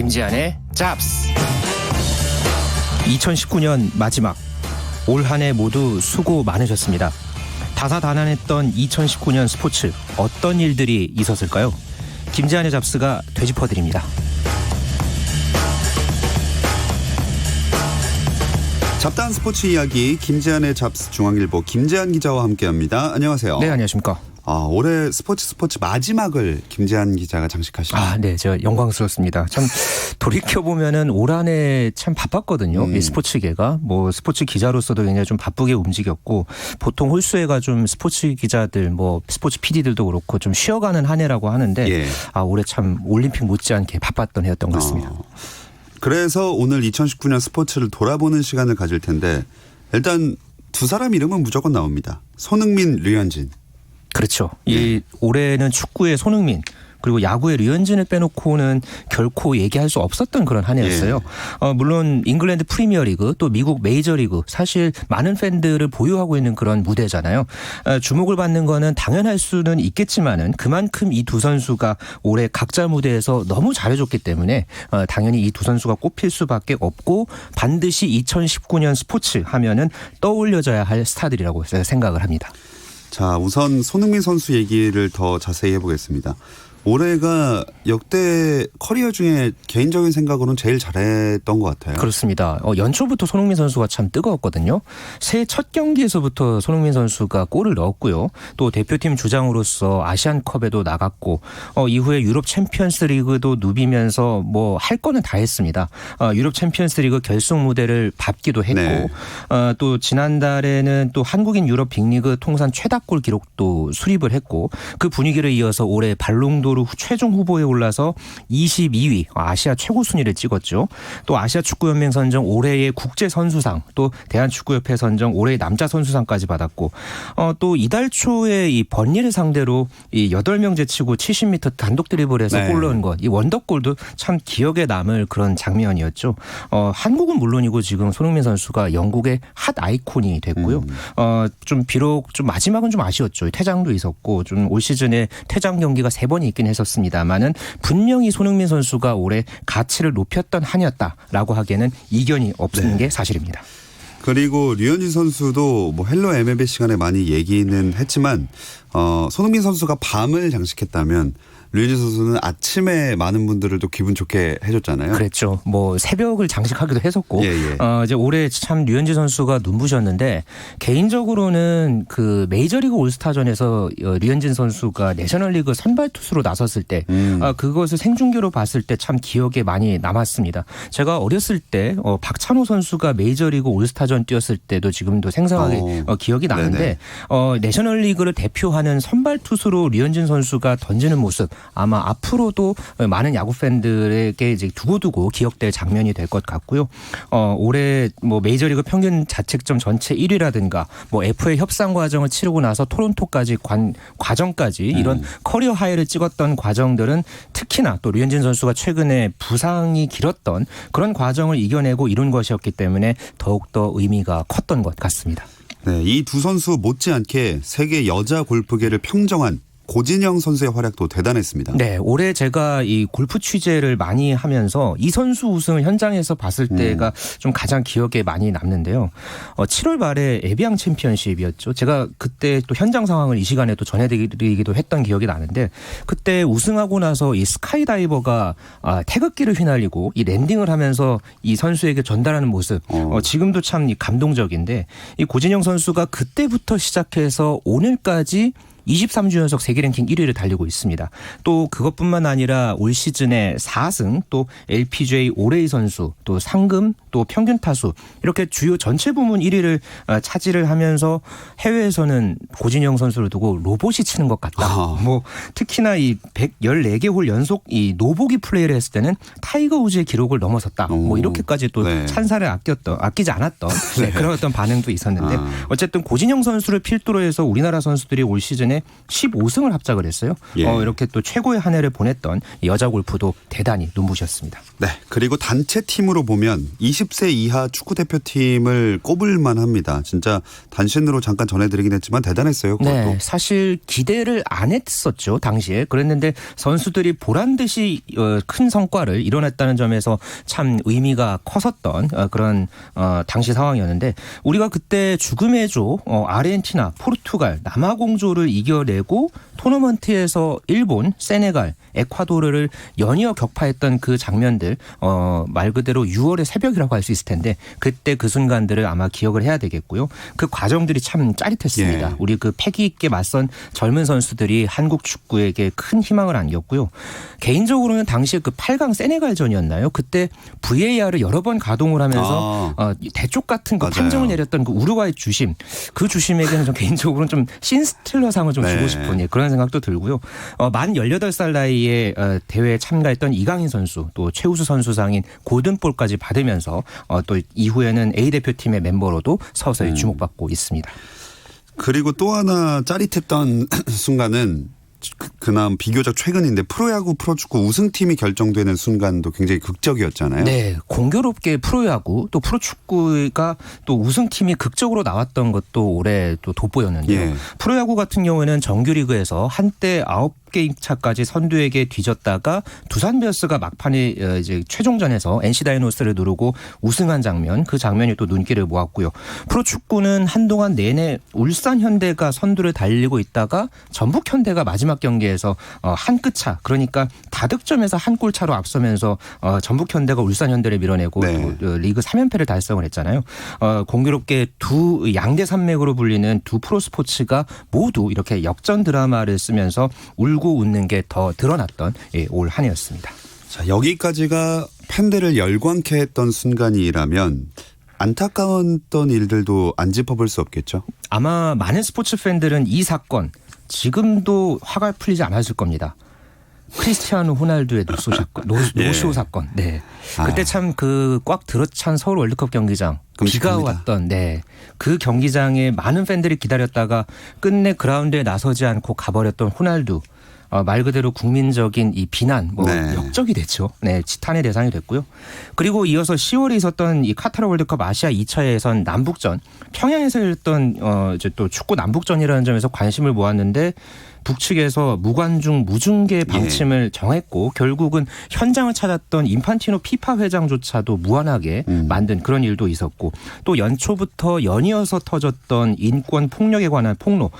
김지한의 잡스. 2019년 마지막, 올 한 해 모두 수고 많으셨습니다. 다사다난했던 2019년 스포츠, 어떤 일들이 있었을까요? 김지한의 잡스가 되짚어드립니다. 잡다한 스포츠 이야기, 김지한의 잡스, 중앙일보 김지한 기자와 함께합니다. 안녕하세요. 네, 안녕하십니까. 올해 스포츠 마지막을 김지한 기자가 장식하시네요. 네, 제가 영광스럽습니다. 참 돌이켜보면은 올 한 해 참 바빴거든요. 이 스포츠계가 뭐 스포츠 기자로서도 굉장히 좀 바쁘게 움직였고, 보통 홀수회가 좀 스포츠 기자들 뭐 스포츠 PD들도 그렇고 좀 쉬어가는 한 해라고 하는데 예. 올해 참 올림픽 못지않게 바빴던 해였던 것 같습니다. 그래서 오늘 2019년 스포츠를 돌아보는 시간을 가질 텐데, 일단 두 사람 이름은 무조건 나옵니다. 손흥민, 류현진. 그렇죠. 이 올해는 축구의 손흥민, 그리고 야구의 류현진을 빼놓고는 결코 얘기할 수 없었던 그런 한 해였어요. 물론 잉글랜드 프리미어리그, 또 미국 메이저리그, 사실 많은 팬들을 보유하고 있는 그런 무대잖아요. 주목을 받는 거는 당연할 수는 있겠지만은 그만큼 이 두 선수가 올해 각자 무대에서 너무 잘해줬기 때문에 당연히 이 두 선수가 꼽힐 수밖에 없고, 반드시 2019년 스포츠 하면은 떠올려져야 할 스타들이라고 생각을 합니다. 자, 우선 손흥민 선수 얘기를 더 자세히 해보겠습니다. 올해가 역대 커리어 중에 개인적인 생각으로는 제일 잘했던 것 같아요. 그렇습니다. 연초부터 손흥민 선수가 참 뜨거웠거든요. 새해 첫 경기에서부터 손흥민 선수가 골을 넣었고요. 또 대표팀 주장으로서 아시안컵에도 나갔고, 이후에 유럽 챔피언스 리그도 누비면서 뭐 할 거는 다 했습니다. 유럽 챔피언스 리그 결승 무대를 밟기도 했고, 네. 또 지난달에는 또 한국인 유럽 빅리그 통산 최다골 기록도 수립을 했고, 그 분위기를 이어서 올해 발롱도르 최종 후보에 올라서 22위, 아시아 최고 순위를 찍었죠. 또 아시아 축구연맹 선정 올해의 국제 선수상, 또 대한축구협회 선정 올해의 남자 선수상까지 받았고, 또 이달 초에 이 번리를 상대로 이 8명 제치고 70m 단독 드리블에서 네. 골 넣은 것, 이 원더골도 참 기억에 남을 그런 장면이었죠. 한국은 물론이고 지금 손흥민 선수가 영국의 핫 아이콘이 됐고요. 좀 비록 좀 마지막은 좀 아쉬웠죠. 퇴장도 있었고, 좀 올 시즌에 퇴장 경기가 3번이 있긴 했었습니다만은 분명히 손흥민 선수가 올해 가치를 높였던 한 해였다라고 하기에는 이견이 없는 게 사실입니다. 그리고 류현진 선수도 뭐 헬로 MLB 시간에 많이 얘기는 했지만, 손흥민 선수가 밤을 장식했다면 류현진 선수는 아침에 많은 분들을 또 기분 좋게 해줬잖아요. 그랬죠. 뭐 새벽을 장식하기도 했었고, 이제 올해 참 류현진 선수가 눈부셨는데, 개인적으로는 그 메이저리그 올스타전에서 류현진 선수가 내셔널리그 선발 투수로 나섰을 때, 그것을 생중계로 봤을 때 참 기억에 많이 남았습니다. 제가 어렸을 때 박찬호 선수가 메이저리그 올스타전 뛰었을 때도 지금도 생생하게 기억이 나는데, 내셔널리그를 대표하는 선발 투수로 류현진 선수가 던지는 모습, 아마 앞으로도 많은 야구 팬들에게 이제 두고두고 기억될 장면이 될 것 같고요. 올해 뭐 메이저리그 평균 자책점 전체 1위라든가, 뭐 FA 협상 과정을 치르고 나서 토론토까지 과정까지 이런 커리어 하이를 찍었던 과정들은, 특히나 또 류현진 선수가 최근에 부상이 길었던 그런 과정을 이겨내고 이룬 것이었기 때문에 더욱더 의미가 컸던 것 같습니다. 네, 이 두 선수 못지않게 세계 여자 골프계를 평정한 고진영 선수의 활약도 대단했습니다. 네, 올해 제가 이 골프 취재를 많이 하면서 이 선수 우승을 현장에서 봤을 때가 좀 가장 기억에 많이 남는데요. 7월 말에 에비앙 챔피언십이었죠. 제가 그때 또 현장 상황을 이 시간에 또 전해드리기도 했던 기억이 나는데, 그때 우승하고 나서 이 스카이다이버가 태극기를 휘날리고 이 랜딩을 하면서 이 선수에게 전달하는 모습, 지금도 참 감동적인데, 이 고진영 선수가 그때부터 시작해서 오늘까지 23주 연속 세계 랭킹 1위를 달리고 있습니다. 또 그것뿐만 아니라 올 시즌에 4승, 또 LPGA 올해의 선수, 또 상금, 또 평균 타수, 이렇게 주요 전체 부문 1위를 차지를 하면서 해외에서는 고진영 선수를 두고 로봇이 치는 것 같다. 뭐 특히나 이 114개 홀 연속 이 노보기 플레이를 했을 때는 타이거 우즈의 기록을 넘어섰다. 뭐 이렇게까지 또 찬사를 아끼지 않았던 그런 어떤 반응도 있었는데, 어쨌든 고진영 선수를 필두로 해서 우리나라 선수들이 올 시즌에 시즌에 15승을 합작을 했어요. 예. 이렇게 또 최고의 한 해를 보냈던 여자 골프도 대단히 눈부셨습니다. 네. 그리고 단체 팀으로 보면 20세 이하 축구 대표팀을 꼽을만 합니다. 진짜 단신으로 잠깐 전해드리긴 했지만 대단했어요. 그것도. 네, 사실 기대를 안 했었죠 당시에. 그랬는데 선수들이 보란 듯이 큰 성과를 이뤄냈다는 점에서 참 의미가 컸었던 그런 당시 상황이었는데 우리가 그때 죽음의 조 아르헨티나, 포르투갈, 남아공조를 이겨내고 토너먼트에서 일본, 세네갈, 에콰도르를 연이어 격파했던 그 장면들 말 그대로 6월의 새벽이라고 할 수 있을 텐데 그때 그 순간들을 아마 기억을 해야 되겠고요. 그 과정들이 참 짜릿했습니다. 예. 우리 그 패기 있게 맞선 젊은 선수들이 한국 축구에게 큰 희망을 안겼고요. 개인적으로는 당시에 그 8강 세네갈전이었나요? 그때 VAR을 여러 번 가동을 하면서 대쪽 같은 그 맞아요. 판정을 내렸던 그 우루과이 주심, 그 주심에게는 좀 개인적으로는 좀 신스틸러상을 좀 주고 네. 싶은 그런 생각도 들고요. 만 18살 나이에 대회에 참가했던 이강인 선수 또 최우수 선수상인 골든볼까지 받으면서 또 이후에는 A대표팀의 멤버로도 서서히 주목받고 있습니다. 그리고 또 하나 짜릿했던 순간은 그나마 비교적 최근인데 프로야구 프로축구 우승팀이 결정되는 순간도 굉장히 극적이었잖아요. 네, 공교롭게 프로야구 또 프로축구가 또 우승팀이 극적으로 나왔던 것도 올해 또 돋보였는데요. 예. 프로야구 같은 경우에는 정규리그에서 한때 9게임 차까지 선두에게 뒤졌다가 두산 베어스가 막판에 이제 최종전에서 NC 다이노스를 누르고 우승한 장면, 그 장면이 또 눈길을 모았고요. 프로축구는 한동안 내내 울산 현대가 선두를 달리고 있다가 전북 현대가 마지막 경기에서 한 끗 차, 그러니까 다득점에서 한 골 차로 앞서면서 전북 현대가 울산 현대를 밀어내고 네. 또 리그 3연패를 달성을 했잖아요. 공교롭게 두 양대 산맥으로 불리는 두 프로스포츠가 모두 이렇게 역전 드라마를 쓰면서 울고 웃는 게 더 드러났던 올 한 해였습니다. 자, 여기까지가 팬들을 열광케 했던 순간이라면 안타까웠던 일들도 안 짚어볼 수 없겠죠. 아마 많은 스포츠 팬들은 이 사건 지금도 화가 풀리지 않았을 겁니다. 크리스티아노 호날두의 노쇼 사건, 노쇼 사건. 네. 그때 참 그 꽉 들어찬 서울 월드컵 경기장 비가 끔찍합니다. 왔던 그 경기장에 많은 팬들이 기다렸다가 끝내 그라운드에 나서지 않고 가버렸던 호날두. 말 그대로 국민적인 이 비난, 네. 역적이 됐죠. 네, 지탄의 대상이 됐고요. 그리고 이어서 10월에 있었던 이 카타르 월드컵 아시아 2차 예선 남북전, 평양에서 열렸던 이제 또 축구 남북전이라는 점에서 관심을 모았는데 북측에서 무관중 무중계 방침을 정했고 결국은 현장을 찾았던 인판티노 피파 회장조차도 무한하게 만든 그런 일도 있었고 또 연초부터 연이어서 터졌던 인권 폭력에 관한 폭로,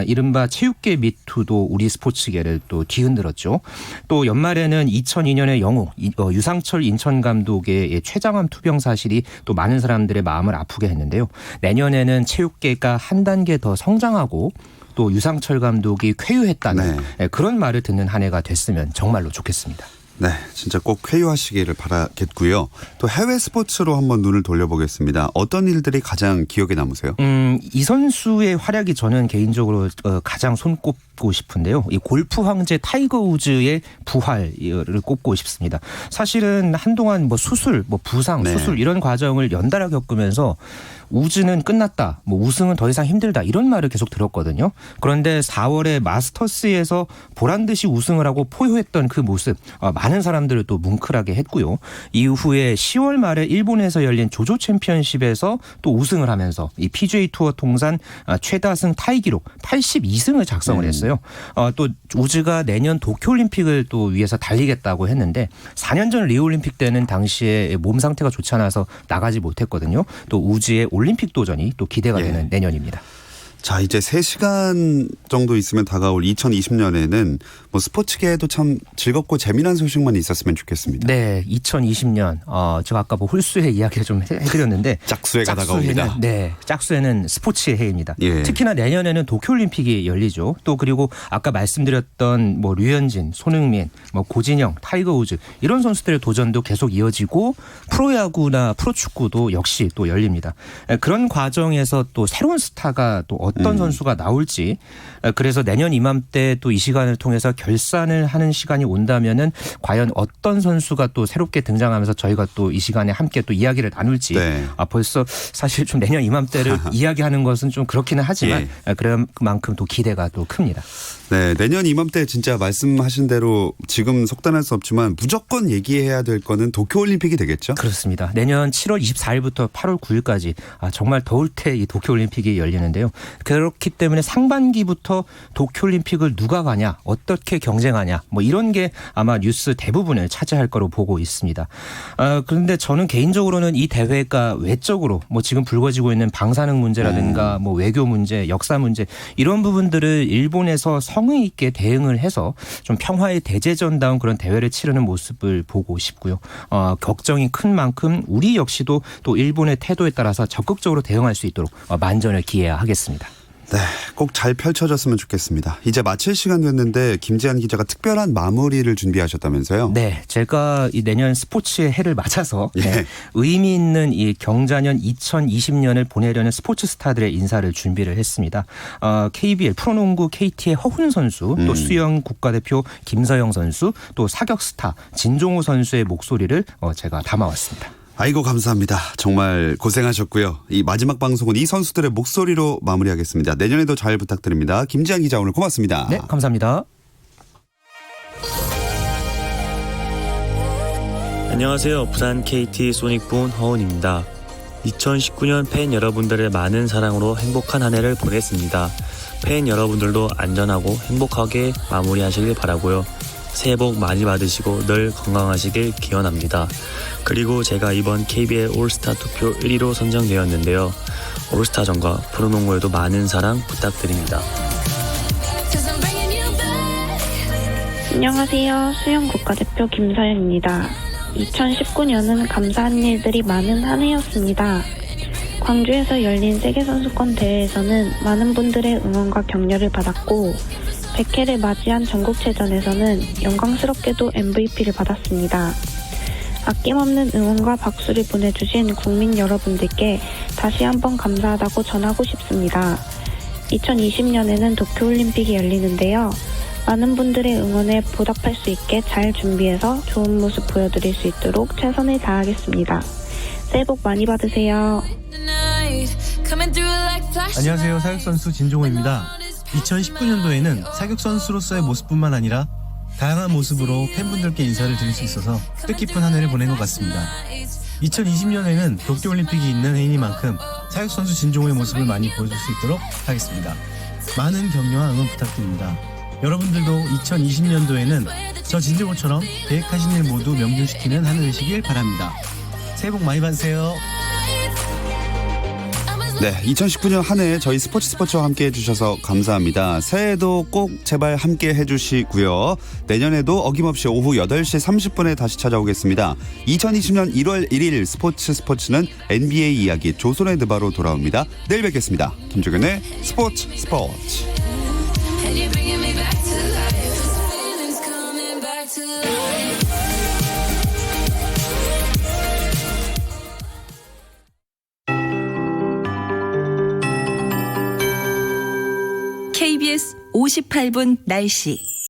이른바 체육계 미투도 우리 스포츠계를 또 뒤흔들었죠. 또 연말에는 2002년의 영웅 유상철 인천 감독의 최장암 투병 사실이 또 많은 사람들의 마음을 아프게 했는데요. 내년에는 체육계가 한 단계 더 성장하고 또 유상철 감독이 쾌유했다는 그런 말을 듣는 한 해가 됐으면 정말로 좋겠습니다. 네, 진짜 꼭 쾌유하시기를 바라겠고요. 또 해외 스포츠로 한번 눈을 돌려보겠습니다. 어떤 일들이 가장 기억에 남으세요? 이 선수의 활약이 저는 개인적으로 가장 손꼽고 싶은데요. 이 골프 황제 타이거 우즈의 부활을 꼽고 싶습니다. 사실은 한동안 수술, 부상, 수술 이런 과정을 연달아 겪으면서 우즈는 끝났다, 우승은 더 이상 힘들다 이런 말을 계속 들었거든요. 그런데 4월에 마스터스에서 보란듯이 우승을 하고 포효했던 그 모습 많은 사람들을 또 뭉클하게 했고요. 이후에 10월 말에 일본에서 열린 조조 챔피언십에서 또 우승을 하면서 이 PGA 투어 통산 최다승 타이 기록 82승을 작성을 했어요. 또 우즈가 내년 도쿄올림픽을 또 위해서 달리겠다고 했는데 4년 전 리우올림픽 때는 당시에 몸 상태가 좋지 않아서 나가지 못했거든요. 또 우즈의 올림픽 도전이 또 기대가 되는 내년입니다. 자, 이제 3시간 정도 있으면 다가올 2020년에는 스포츠계에도 참 즐겁고 재미난 소식만 있었으면 좋겠습니다. 네, 2020년 제가 아까 홀수의 이야기를 좀 해드렸는데 짝수해가 다가옵니다. 네, 짝수에는 스포츠의 해입니다. 예. 특히나 내년에는 도쿄올림픽이 열리죠. 또 그리고 아까 말씀드렸던 류현진, 손흥민, 고진영, 타이거 우즈 이런 선수들의 도전도 계속 이어지고 프로야구나 프로축구도 역시 또 열립니다. 그런 과정에서 또 새로운 스타가 또 어떤 선수가 나올지 그래서 내년 이맘때 또 이 시간을 통해서 결산을 하는 시간이 온다면은 과연 어떤 선수가 또 새롭게 등장하면서 저희가 또 이 시간에 함께 또 이야기를 나눌지 벌써 사실 좀 내년 이맘때를 이야기하는 것은 좀 그렇기는 하지만 그만큼 또 기대가 또 큽니다. 네, 내년 이맘때 진짜 말씀하신 대로 지금 속단할 수 없지만 무조건 얘기해야 될 거는 도쿄올림픽이 되겠죠? 그렇습니다. 내년 7월 24일부터 8월 9일까지 정말 더울 때 이 도쿄올림픽이 열리는데요. 그렇기 때문에 상반기부터 도쿄올림픽을 누가 가냐, 어떻게 경쟁하냐, 뭐 이런 게 아마 뉴스 대부분을 차지할 거로 보고 있습니다. 그런데 저는 개인적으로는 이 대회가 외적으로 뭐 지금 불거지고 있는 방사능 문제라든가 뭐 외교 문제, 역사 문제 이런 부분들을 일본에서 성의 있게 대응을 해서 좀 평화의 대제전다운 그런 대회를 치르는 모습을 보고 싶고요. 걱정이 큰 만큼 우리 역시도 또 일본의 태도에 따라서 적극적으로 대응할 수 있도록 만전을 기해야 하겠습니다. 네, 꼭 잘 펼쳐졌으면 좋겠습니다. 이제 마칠 시간 됐는데 김지한 기자가 특별한 마무리를 준비하셨다면서요? 네, 제가 이 내년 스포츠의 해를 맞아서 의미 있는 이 경자년 2020년을 보내려는 스포츠 스타들의 인사를 준비를 했습니다. KBL 프로농구 KT의 허훈 선수, 또 수영 국가대표 김서영 선수, 또 사격 스타 진종호 선수의 목소리를 제가 담아왔습니다. 아이고 감사합니다. 정말 고생하셨고요. 이 마지막 방송은 이 선수들의 목소리로 마무리하겠습니다. 내년에도 잘 부탁드립니다. 김지한 기자 오늘 고맙습니다. 네, 감사합니다. 안녕하세요. 부산 KT 소닉붐 허훈입니다. 2019년 팬 여러분들의 많은 사랑으로 행복한 한 해를 보냈습니다. 팬 여러분들도 안전하고 행복하게 마무리하시길 바라고요. 새해 복 많이 받으시고 늘 건강하시길 기원합니다. 그리고 제가 이번 KBL 올스타 투표 1위로 선정되었는데요. 올스타전과 프로농구에도 많은 사랑 부탁드립니다. 안녕하세요. 수영 국가대표 김서영입니다. 2019년은 감사한 일들이 많은 한 해였습니다. 광주에서 열린 세계선수권 대회에서는 많은 분들의 응원과 격려를 받았고 100회를 맞이한 전국체전에서는 영광스럽게도 MVP를 받았습니다. 아낌없는 응원과 박수를 보내주신 국민 여러분들께 다시 한번 감사하다고 전하고 싶습니다. 2020년에는 도쿄올림픽이 열리는데요. 많은 분들의 응원에 보답할 수 있게 잘 준비해서 좋은 모습 보여드릴 수 있도록 최선을 다하겠습니다. 새해 복 많이 받으세요. 안녕하세요. 사격선수 진종호입니다. 2019년도에는 사격선수로서의 모습뿐만 아니라 다양한 모습으로 팬분들께 인사를 드릴 수 있어서 뜻깊은 한 해를 보낸 것 같습니다. 2020년에는 도쿄올림픽이 있는 해이니만큼 사격선수 진종호의 모습을 많이 보여줄 수 있도록 하겠습니다. 많은 격려와 응원 부탁드립니다. 여러분들도 2020년도에는 저 진종호처럼 계획하신 일 모두 명준시키는 한 해 되시길 바랍니다. 새해 복 많이 받으세요. 네, 2019년 한 해 저희 스포츠와 함께 해주셔서 감사합니다. 새해에도 꼭 제발 함께 해주시고요. 내년에도 어김없이 오후 8시 30분에 다시 찾아오겠습니다. 2020년 1월 1일 스포츠는 NBA 이야기 조선의 드바로 돌아옵니다. 내일 뵙겠습니다. 김종현의 스포츠. KBS 58분 날씨.